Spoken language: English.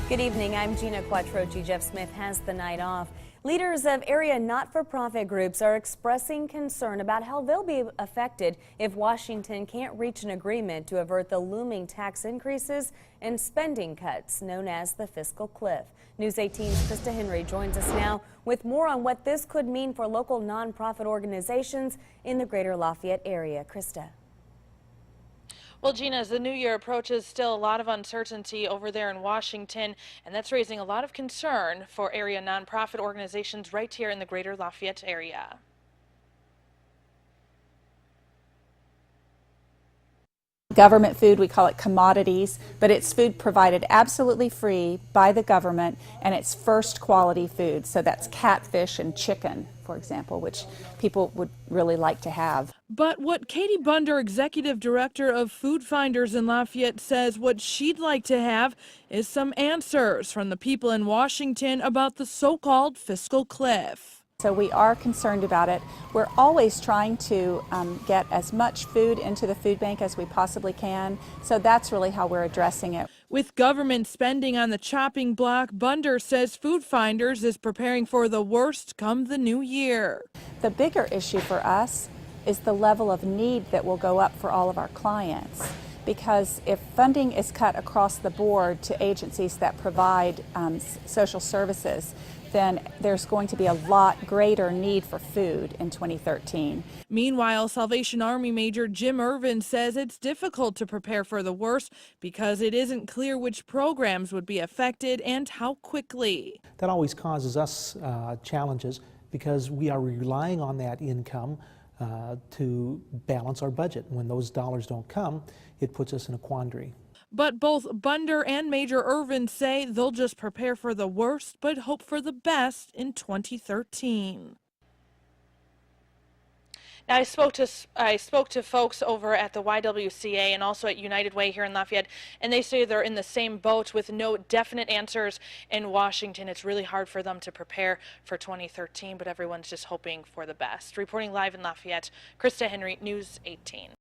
Good evening. I'm Gina Quattrochi. Jeff Smith has the night off. Leaders of area not-for-profit groups are expressing concern about how they'll be affected if Washington can't reach an agreement to avert the looming tax increases and spending cuts known as the fiscal cliff. News 18's Krista Henry joins us now with more on what this could mean for local nonprofit organizations in the greater Lafayette area. Krista. Well, Gina, as the new year approaches, still a lot of uncertainty over there in Washington, and that's raising a lot of concern for area nonprofit organizations right here in the greater Lafayette area. Government food, we call it commodities, but it's food provided absolutely free by the government, and it's first quality food. So that's catfish and chicken, for example, which people would really like to have. But what Katie Bunder, executive director of Food Finders in Lafayette, says what she'd like to have is some answers from the people in Washington about the so-called fiscal cliff. So we are concerned about it. We're always trying to get as much food into the food bank as we possibly can. So that's really how we're addressing it. With government spending on the chopping block, Bunder says Food Finders is preparing for the worst come the new year. The bigger issue for us is the level of need that will go up for all of our clients. Because if funding is cut across the board to agencies that provide social services, then there's going to be a lot greater need for food in 2013. Meanwhile, Salvation Army Major Jim Irvin says it's difficult to prepare for the worst because it isn't clear which programs would be affected and how quickly. That always causes us challenges because we are relying on that income to balance our budget. When those dollars don't come, it puts us in a quandary. But both Bunder and Major Irvin say they'll just prepare for the worst but hope for the best in 2013. Now, I spoke to folks over at the YWCA and also at United Way here in Lafayette, and they say they're in the same boat with no definite answers in Washington. It's really hard for them to prepare for 2013, but everyone's just hoping for the best. Reporting live in Lafayette, Krista Henry, News 18.